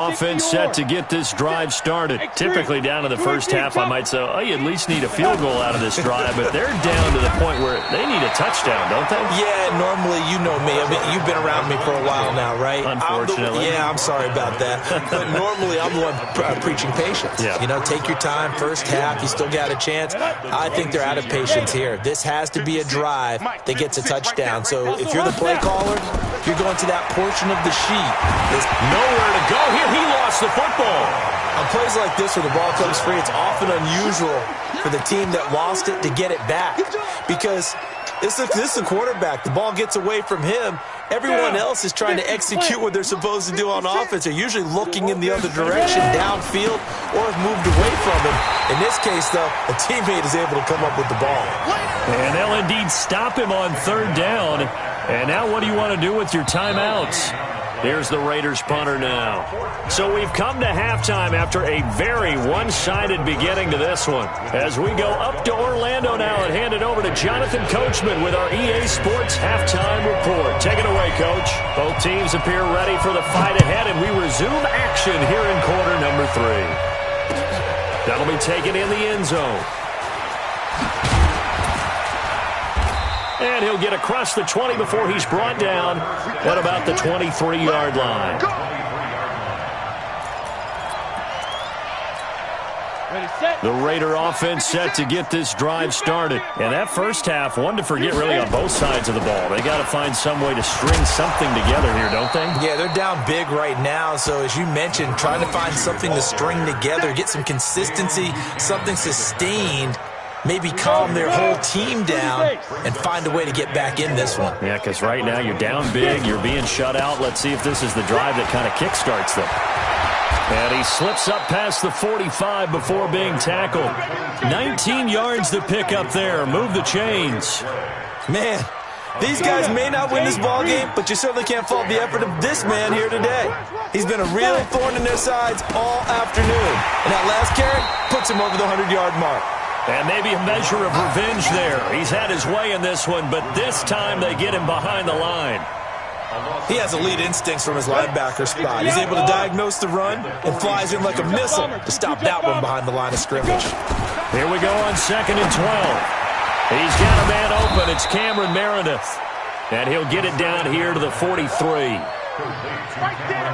Offense set to get this drive started. Typically down to the first half, I might say, oh, you at least need a field goal out of this drive, but they're down to the point where they need a touchdown, don't they? Yeah, normally, you know me. I mean, you've been around me for a while now, right? Unfortunately. I'm sorry about that. But normally, I'm the one preaching patience. Yeah. You know, take your time, first half, you still got a chance. I think they're out of patience here. This has to be a drive that gets a touchdown. So if you're the play caller, you're going to that portion of the sheet. There's nowhere to go here. He lost the football. On plays like this where the ball comes free, it's often unusual for the team that lost it to get it back. Because this is a quarterback. The ball gets away from him. Everyone else is trying to execute what they're supposed to do on offense. They're usually looking in the other direction, downfield, or have moved away from him. In this case, though, a teammate is able to come up with the ball. And they'll indeed stop him on third down. And now what do you want to do with your timeouts? Here's the Raiders punter now. So we've come to halftime after a very one-sided beginning to this one. As we go up to Orlando now and hand it over to Jonathan Coachman with our EA Sports Halftime Report. Take it away, Coach. Both teams appear ready for the fight ahead, and we resume action here in quarter number 3. That'll be taken in the end zone. And he'll get across the 20 before he's brought down at about the 23-yard line. The Raider offense set to get this drive started. And that first half, one to forget really on both sides of the ball. They got to find some way to string something together here, don't they? Yeah, they're down big right now. So as you mentioned, trying to find something to string together, get some consistency, something sustained. Maybe calm their whole team down and find a way to get back in this one. Yeah, because right now you're down big, you're being shut out. Let's see if this is the drive that kind of kickstarts them. And he slips up past the 45 before being tackled. 19 yards to pick up there. Move the chains. Man, these guys may not win this ball game, but you certainly can't fault the effort of this man here today. He's been a real thorn in their sides all afternoon. And that last carry puts him over the 100-yard mark. And maybe a measure of revenge there. He's had his way in this one, but this time they get him behind the line. He has elite instincts from his linebacker spot. He's able to diagnose the run and flies in like a missile to stop that one behind the line of scrimmage. Here we go on 2nd and 12. He's got a man open. It's Cameron Meredith. And he'll get it down here to the 43.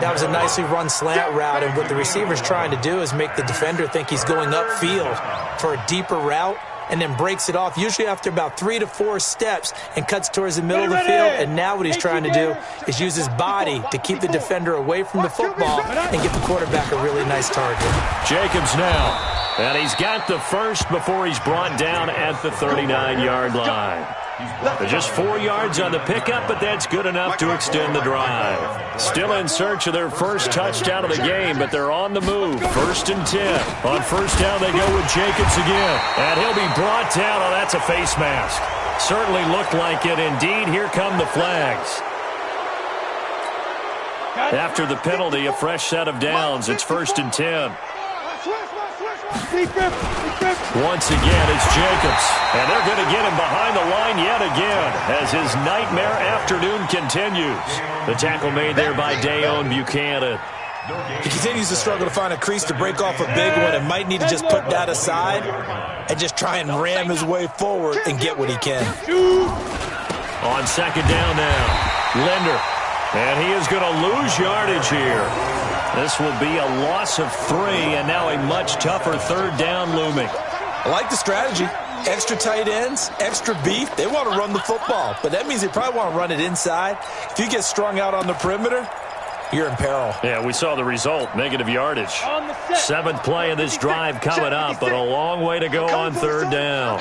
That was a nicely run slant route, and what the receiver's trying to do is make the defender think he's going upfield for a deeper route and then breaks it off, usually after about 3 to 4 steps, and cuts towards the middle of the field. And now what he's trying to do is use his body to keep the defender away from the football and get the quarterback a really nice target. Jacobs now, and he's got the first before he's brought down at the 39-yard line. They're just 4 yards on the pickup, but that's good enough to extend the drive. Still in search of their first touchdown of the game, but they're on the move. 1st and 10. On first down, they go with Jacobs again. And he'll be brought down. Oh, that's a face mask. Certainly looked like it. Indeed, here come the flags. After the penalty, a fresh set of downs. It's 1st and 10. Once again, it's Jacobs. And they're going to get him behind the line yet again as his nightmare afternoon continues. The tackle made there by Dayon Buchanan. He continues to struggle to find a crease to break off a big one and might need to just put that aside and just try and ram his way forward and get what he can. On 2nd down now, Linder. And he is going to lose yardage here. This will be a loss of 3, and now a much tougher 3rd down looming. I like the strategy. Extra tight ends, extra beef. They want to run the football, but that means they probably want to run it inside. If you get strung out on the perimeter, you're in peril. Yeah, we saw the result, negative yardage. 7th play of this drive coming up, but a long way to go on 3rd down.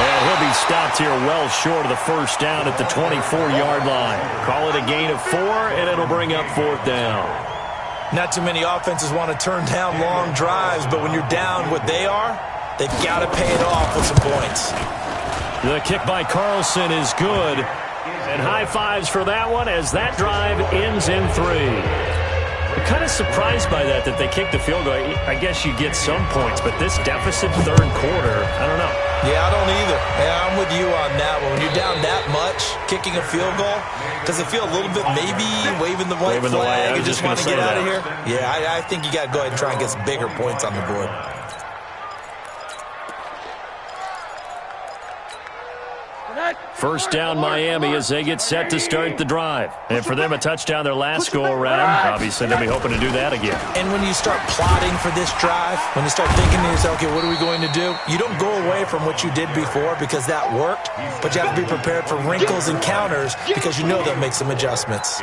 And he'll be stopped here well short of the first down at the 24-yard line. Call it a gain of 4, and it'll bring up 4th down. Not too many offenses want to turn down long drives, but when you're down what they are, they've got to pay it off with some points. The kick by Carlson is good. And high fives for that one as that drive ends in 3. I'm kind of surprised by that they kicked the field goal. I guess you get some points, but this deficit 3rd quarter, I don't know. Yeah, I don't either. Yeah, I'm with you on that one. When you're down that much, kicking a field goal, does it feel a little bit maybe waving the white flag and just want to get out of here? Yeah, I think you got to go ahead and try and get some bigger points on the board. First down, Miami, as they get set to start the drive. And for them, a touchdown their last go-around. Obviously, they'll be hoping to do that again. And when you start plotting for this drive, when you start thinking to yourself, okay, what are we going to do? You don't go away from what you did before because that worked, but you have to be prepared for wrinkles and counters because you know they'll make some adjustments.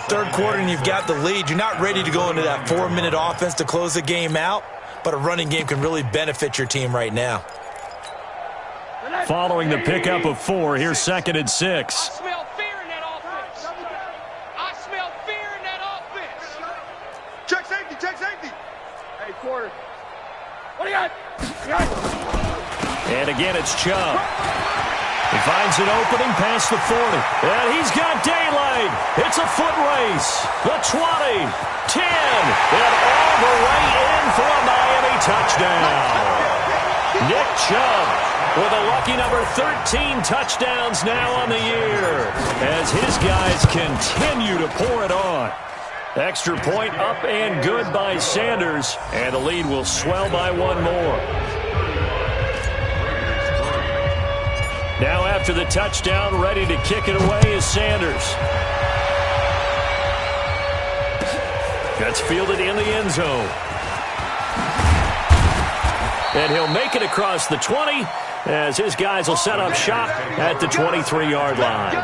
Third quarter and you've got the lead. You're not ready to go into that 4-minute offense to close the game out, but a running game can really benefit your team right now. Following the pickup of 4, here's 2nd and 6. I smell fear in that offense. I smell fear in that offense. Check safety, check safety. Hey, quarter. What do you got? And again, it's Chubb. He finds an opening past the 40. And he's got daylight. It's a foot race. The 20, 10, and all the way in for a Miami touchdown. Nick Chubb with a lucky number 13 touchdowns now on the year as his guys continue to pour it on. Extra point up and good by Sanders, and the lead will swell by 1 more. Now after the touchdown, ready to kick it away is Sanders. That's fielded in the end zone. And he'll make it across the 20 as his guys will set up shop at the 23-yard line.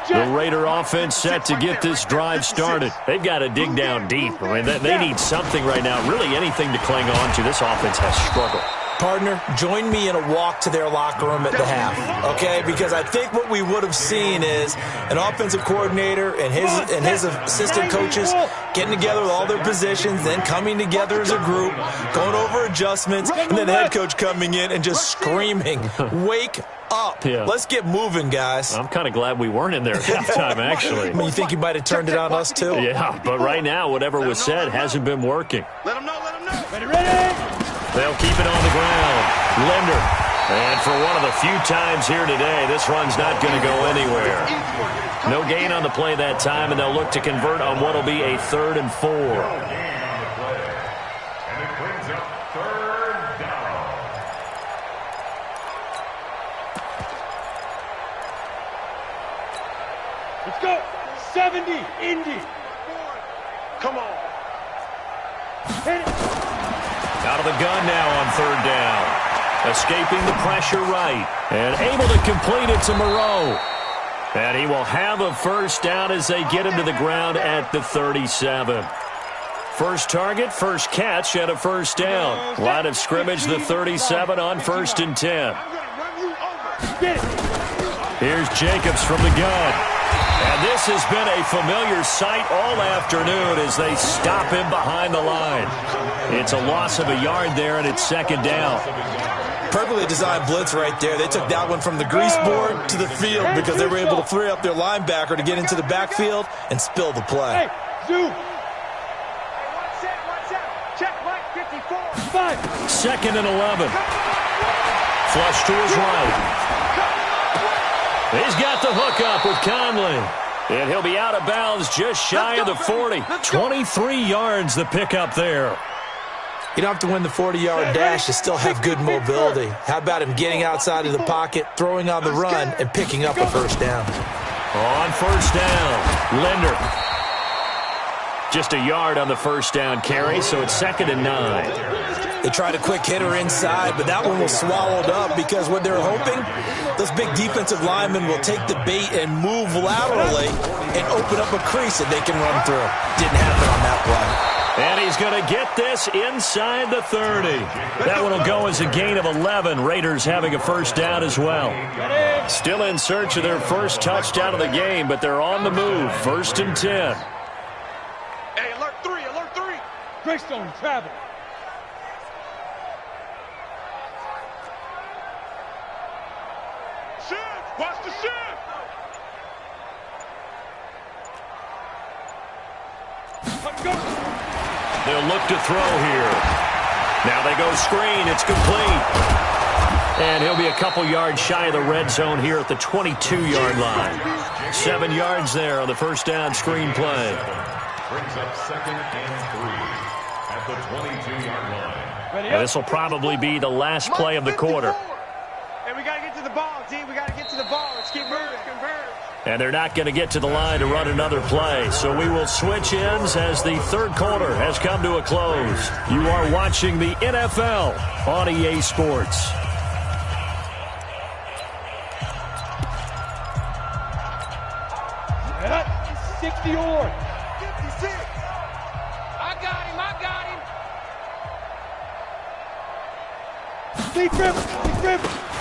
The Raider offense set to get this drive started. They've got to dig down deep. I mean, they need something right now, really anything to cling on to. This offense has struggled. Partner, join me in a walk to their locker room at the half, okay? Because I think what we would have seen is an offensive coordinator and his assistant coaches getting together with all their positions, then coming together as a group, going over adjustments, and then the head coach coming in and just screaming, wake up. Yeah. Let's get moving, guys. I'm kind of glad we weren't in there at halftime, actually. I mean, you think you might have turned it on us, too? Yeah, but right now, whatever was said hasn't been working. Let them know, let them know. Ready. They'll keep it on the ground. Linder. And for one of the few times here today, this run's not going to go anywhere. No gain on the play that time, and they'll look to convert on what will be a 3rd and 4. And it brings up 3rd down. Let's go. 70, Indy. Come on. Hit it. Out of the gun now on 3rd down. Escaping the pressure right. And able to complete it to Moreau. And he will have a first down as they get him to the ground at the 37. First target, first catch, and a first down. Line of scrimmage, the 37 on 1st and 10. Here's Jacobs from the gun. And this has been a familiar sight all afternoon as they stop him behind the line. It's a loss of a yard there, and it's 2nd down. Perfectly designed blitz right there. They took that one from the grease board to the field because they were able to free up their linebacker to get into the backfield and spill the play. Hey, Zoo. Check right, 54. 2nd and 11. Flush to his right. He's got the hook up with Conley. And he'll be out of bounds just shy of the 40. 23 yards the pickup there. You don't have to win the 40-yard dash to still have good mobility. How about him getting outside of the pocket, throwing on the run, and picking up a first down? On 1st down, Linder. Just a yard on the first down carry, so it's 2nd and 9. They tried a quick hitter inside, but that one was swallowed up because what they're hoping, those big defensive linemen will take the bait and move laterally and open up a crease that they can run through. Didn't happen on that play. And he's going to get this inside the 30. That one will go as a gain of 11. Raiders having a first down as well. Still in search of their first touchdown of the game, but they're on the move. 1st and 10. Hey, alert 3, alert 3. Greystone travel. Shift, watch the shift. They'll look to throw here. Now they go screen. It's complete. And he'll be a couple yards shy of the red zone here at the 22-yard line. 7 yards there on the first down screen play. Brings up 2nd and 3 at the 22-yard line. And this will probably be the last play of the quarter. And we got to get to the ball, D. We got to get to the ball. Let's keep moving. And they're not going to get to the line to run another play. So we will switch ends as the third quarter has come to a close. You are watching the NFL on EA Sports. Yep. 60 or 56. I got him. Big grip.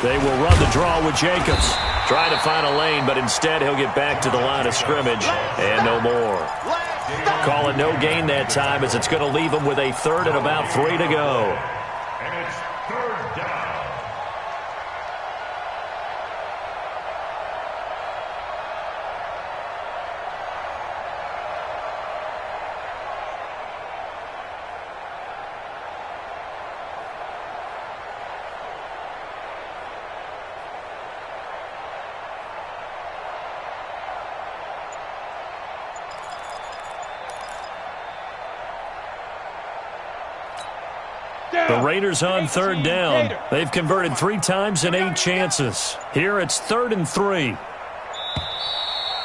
They will run the draw with Jacobs. Trying to find a lane, but instead he'll get back to the line of scrimmage and no more. Call it no gain that time as it's going to leave him with a 3rd and about 3 to go. And it's 3rd down. The Raiders on 3rd down. They've converted 3 times in 8 chances. Here it's 3rd and 3.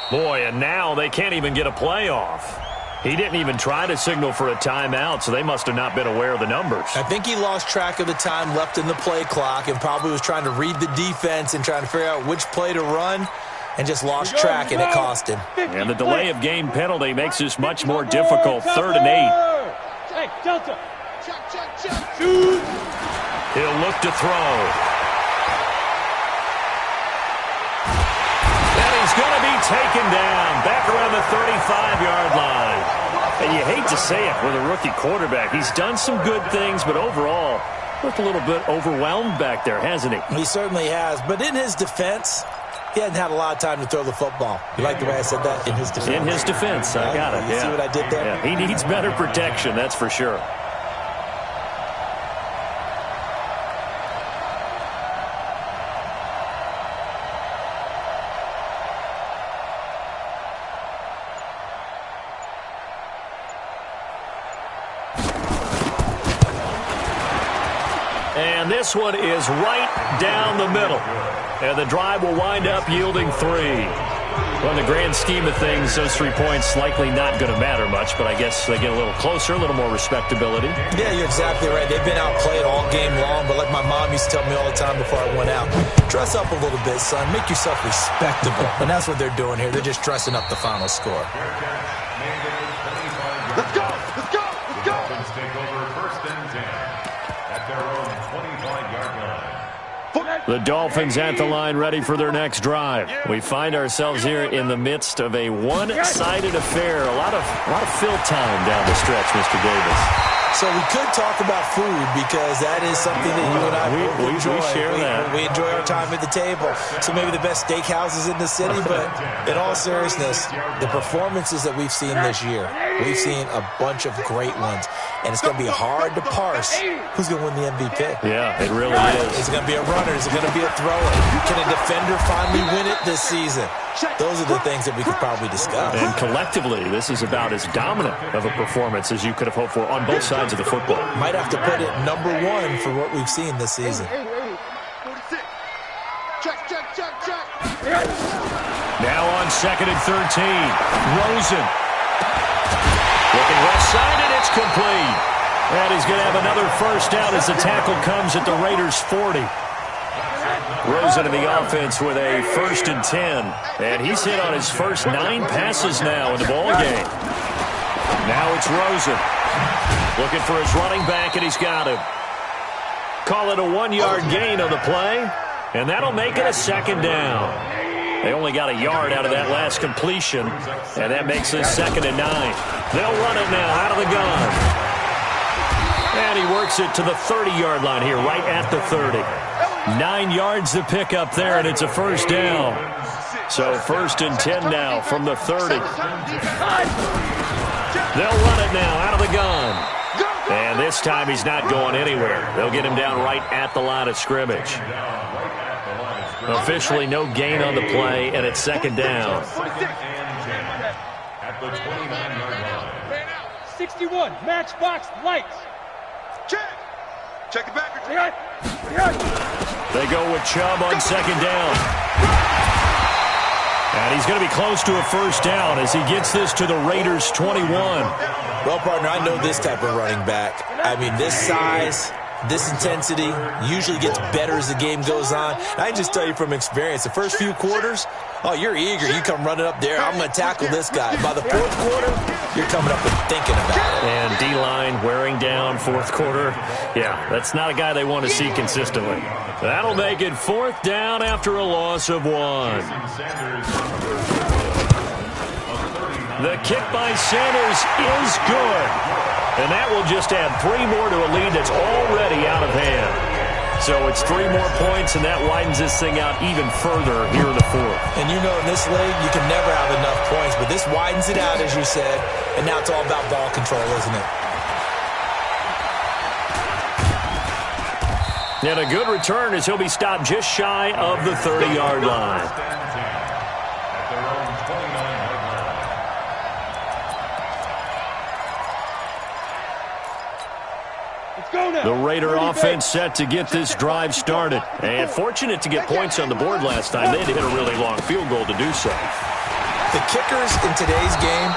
Boy, and now they can't even get a play off. He didn't even try to signal for a timeout, so they must have not been aware of the numbers. I think he lost track of the time left in the play clock and probably was trying to read the defense and trying to figure out which play to run and just lost track, and it cost him. And the delay of game penalty makes this much more difficult. 3rd and 8. Hey, Delta. Check. He'll look to throw. And he's going to be taken down back around the 35-yard line. And you hate to say it with a rookie quarterback. He's done some good things, but overall, looked a little bit overwhelmed back there, hasn't he? He certainly has. But in his defense, he hadn't had a lot of time to throw the football. You like the way I said that? In his defense. In his defense, I got it. You see what I did there? Yeah, he needs better protection, that's for sure. And this one is right down the middle. And the drive will wind up yielding 3. Well, in the grand scheme of things, those 3 points likely not going to matter much, but I guess they get a little closer, a little more respectability. Yeah, you're exactly right. They've been outplayed all game long, but like my mom used to tell me all the time before I went out, dress up a little bit, son. Make yourself respectable. And that's what they're doing here. They're just dressing up the final score. Let's go. The Dolphins take over 1st and 10 at their own 25-yard line. The Dolphins at the line ready for their next drive. We find ourselves here in the midst of a one-sided affair. A lot of fill time down the stretch, Mr. Davis. So we could talk about food because that is something that you and I we enjoy. share that. We enjoy our time at the table. So maybe the best steakhouses in the city, but in all seriousness, the performances that we've seen this year, we've seen a bunch of great ones. And it's going to be hard to parse who's going to win the MVP. Yeah, it really is. Is it going to be a runner? Is it going to be a thrower? Can a defender finally win it this season? Those are the things that we could probably discuss. And collectively, this is about as dominant of a performance as you could have hoped for on both sides of the football. Might have to put it number 1 for what we've seen this season. 46. Check. Now on 2nd and 13. Rosen. Looking left side, and it's complete. And he's going to have another first down as the tackle comes at the Raiders' 40. Rosen in the offense with a 1st and 10. And he's hit on his first 9 passes now in the ball game. Now it's Rosen. Looking for his running back, and he's got him. Call it a 1-yard gain on the play, and that'll make it a 2nd down. They only got a yard out of that last completion, and that makes it 2nd and 9. They'll run it now out of the gun. And he works it to the 30-yard line here, right at the 30. 9 yards to pick up there, and it's a first down. So 1st and 10 now from the 30. They'll run it now out of the gun. this time he's not going anywhere. They'll get him down right at the line of scrimmage. Officially no gain on the play, and it's second down. At the 29-yard line. 61, matchbox, lights. Check it back. They go with Chubb on second down. And he's going to be close to a first down as he gets this to the Raiders' 21. Well, partner, I know this type of running back. I mean, this size, this intensity usually gets better as the game goes on. I can just tell you from experience, the first few quarters, oh, you're eager. You come running up there. I'm going to tackle this guy. By the fourth quarter, you're coming up and thinking about it. And D-line wearing down fourth quarter. Yeah, that's not a guy they want to see consistently. That'll make it fourth down after a loss of 1. The kick by Sanders is good. And that will just add 3 more to a lead that's already out of hand. So it's 3 more points, and that widens this thing out even further here in the fourth. And you know, in this league, you can never have enough points, but this widens it out, as you said, and now it's all about ball control, isn't it? And a good return as he'll be stopped just shy of the 30-yard line. The Raider offense set to get this drive started. And fortunate to get points on the board last time. They had to hit a really long field goal to do so. The kickers in today's game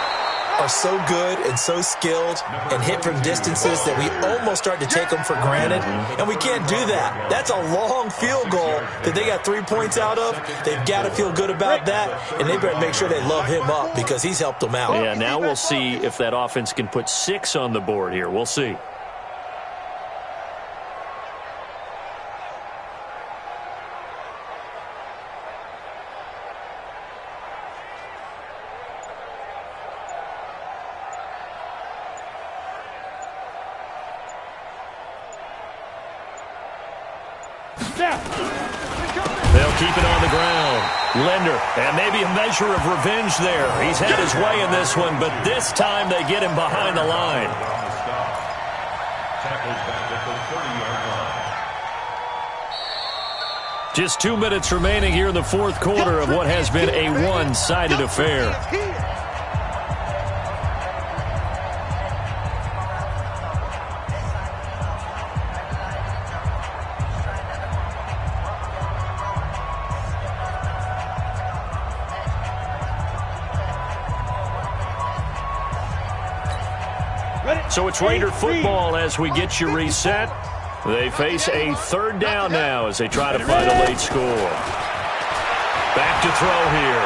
are so good and so skilled and hit from distances that we almost start to take them for granted. And we can't do that. That's a long field goal that they got 3 points out of. They've got to feel good about that, and they better make sure they love him up because he's helped them out. Yeah, now we'll see if that offense can put 6 on the board here. We'll see. They'll keep it on the ground. Linder, and maybe a measure of revenge there. He's had his way in this one, but this time they get him behind the line. Just 2 minutes remaining here in the fourth quarter of what has been a one-sided affair. So it's Raider football as we get you reset. They face a third down now as they try to find a late score. Back to throw here.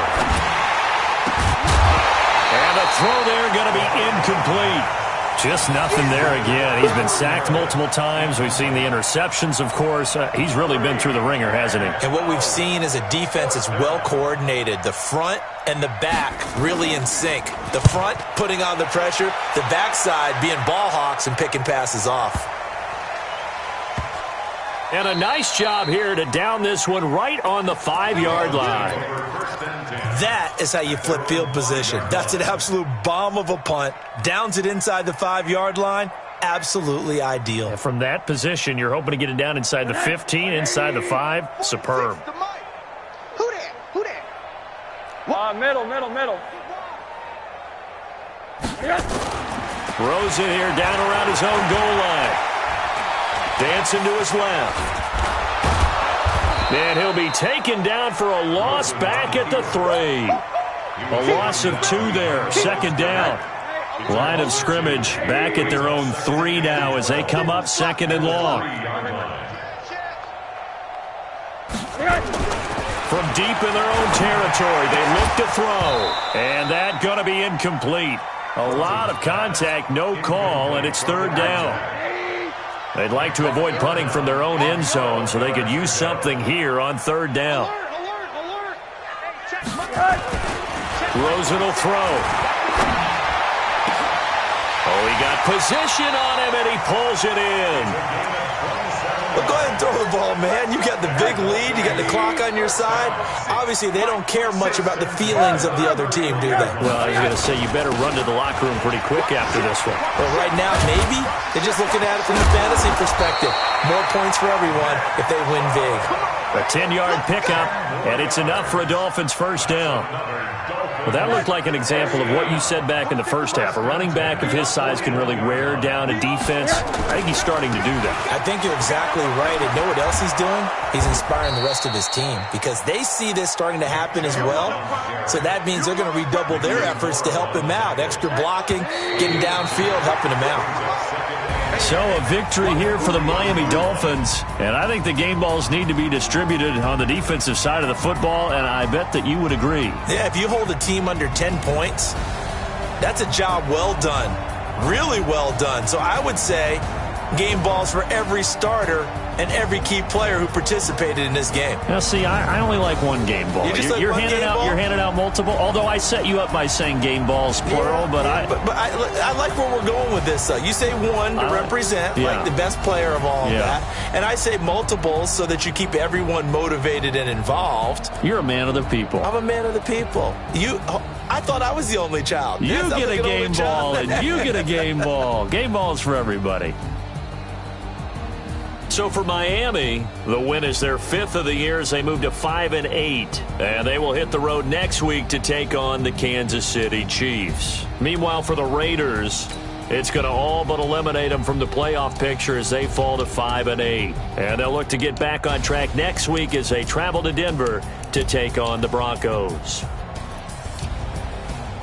And a throw there going to be incomplete. Just nothing there again. He's been sacked multiple times. We've seen the interceptions, of course. He's really been through the ringer, hasn't he? And what we've seen is a defense that's well coordinated. The front and the back really in sync. The front putting on the pressure, the backside being ball hawks and picking passes off. And a nice job here to down this one right on the 5-yard line. That is how you flip field position. That's an absolute bomb of a punt. Downs it inside the 5-yard line. Absolutely ideal. And from that position, you're hoping to get it down inside the 15, inside the 5. Superb. Who that? Who that? Middle. Throws it here down around his own goal line. Dancing to his left. And he'll be taken down for a loss back at the 3. A loss of 2 there. Second down. Line of scrimmage back at their own 3 now as they come up second and long. From deep in their own territory, they look to throw. And that going to be incomplete. A lot of contact, no call, and it's third down. They'd like to avoid punting from their own end zone so they could use something here on third down. Rosen will throw. Oh, he got position on him, and he pulls it in. Well, go ahead and throw the ball, man. You got the big lead. You got the clock on your side. Obviously, they don't care much about the feelings of the other team, do they? Well, I was going to say, you better run to the locker room pretty quick after this one. Well, right now, maybe. They're just looking at it from the fantasy perspective. More points for everyone if they win big. A 10-yard pickup, and it's enough for a Dolphins first down. Well, that looked like an example of what you said back in the first half. A running back of his size can really wear down a defense. I think he's starting to do that. I think you're exactly right. And know what else he's doing? He's inspiring the rest of his team because they see this starting to happen as well. So that means they're going to redouble their efforts to help him out. Extra blocking, getting downfield, helping him out. So a victory here for the Miami Dolphins. And I think the game balls need to be distributed on the defensive side of the football, and I bet that you would agree. Yeah, if you hold a team under 10 points, that's a job well done. Really well done. So I would say game balls for every starter and every key player who participated in this game. Now, see, I only like one game ball. You're handing out multiple. Although I set you up by saying game balls plural, but I like where we're going with this. You say one to represent like the best player of all of that, and I say multiples so that you keep everyone motivated and involved. You're a man of the people. I'm a man of the people. I thought I was the only child. You get a game ball, and you get a game ball. Game balls for everybody. So for Miami, the win is their 5th of the year as they move to 5-8. And they will hit the road next week to take on the Kansas City Chiefs. Meanwhile, for the Raiders, it's going to all but eliminate them from the playoff picture as they fall to 5-8. And they'll look to get back on track next week as they travel to Denver to take on the Broncos.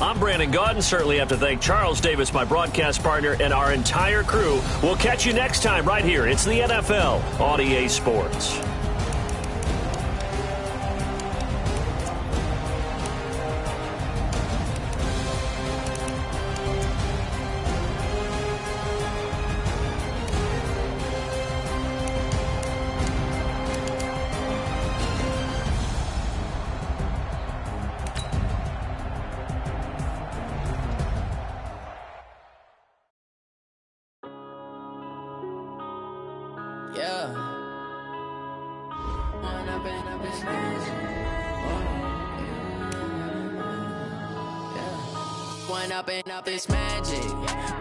I'm Brandon Gaudin. Certainly have to thank Charles Davis, my broadcast partner, and our entire crew. We'll catch you next time right here. It's the NFL on EA Sports. Up this magic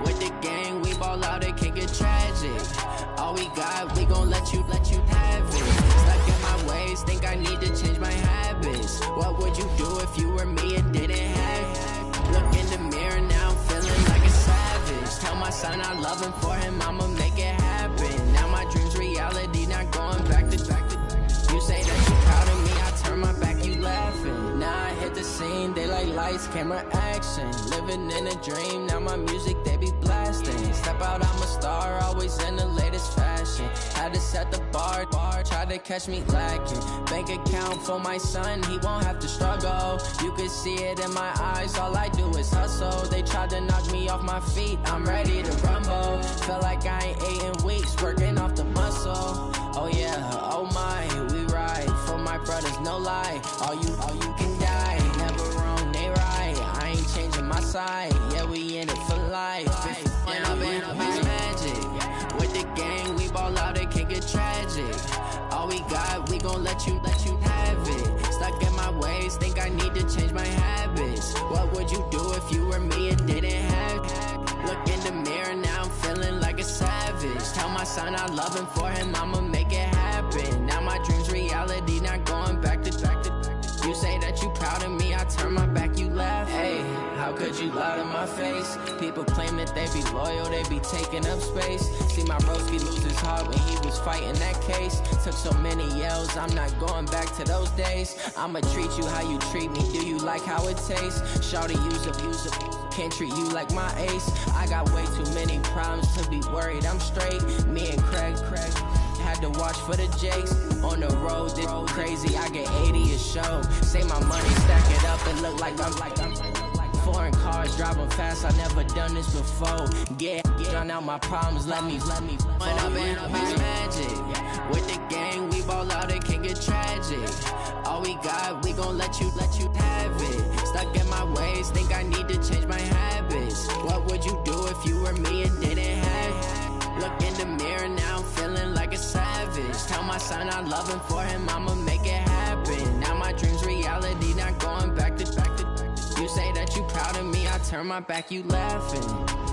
with the gang, we ball out, it can get tragic. All we got, we gon' let you have it. Stuck in my ways, think I need to change my habits. What would you do if you were me and didn't have it? Look in the mirror now, I'm feeling like a savage. Tell my son I love him, for him I'ma make it happen. Now my dreams reality, not going back to. You say that you proud of me, I turn my back, you laughing. Now I hit the scene, they like lights, camera, action. Living in a dream, now my music, they be blasting. Step out, I'm a star, always in the latest fashion. Had to set the bar, try to catch me lacking. Bank account for my son, he won't have to struggle. You can see it in my eyes, all I do is hustle. They tried to knock me off my feet, I'm ready to rumble. Feel like I ain't ate in weeks, working off the muscle. Oh yeah, oh my, we ride for my brothers, no lie. All you can die, never wrong, they right. I ain't changing my side, yeah, we in it for life. When up it's magic. With the gang, we ball out, it can get tragic. All we got, we gon' let you have it. Stuck in my ways, think I need to change my habits. What would you do if you were me and didn't have it? Look in the mirror, now I'm feeling like a savage. Tell my son I love him, for him I'ma make it happen. Now my dreams reality, not going back to. You say that you proud of me, I turn my back, you laugh. Hey, how could you lie to my face? People claim that they be loyal, they be taking up space. See my broski lose his heart when he was fighting that case. Took so many yells, I'm not going back to those days. I'ma treat you how you treat me, do you like how it tastes? Shawty, use up, can't treat you like my ace. I got way too many problems to be worried, I'm straight. Me and Craig had to watch for the Jakes. On the road, this crazy, I get 80 a show. Say my money, stack it up and look like I'm foreign cars, driving fast, I never done this before. Get on out my problems, let me. When up it's magic. With the gang, we ball out, it can get tragic. All we got, we gon' let you have it. Stuck in my ways, think I need to change my habits. What would you do if you were me and didn't have it? Look in the mirror, now I'm feeling like a savage. son, I love him for him, I'ma make it happen. Now my dream's reality, not going back to. You say that you proud of me, I turn my back, you laughing.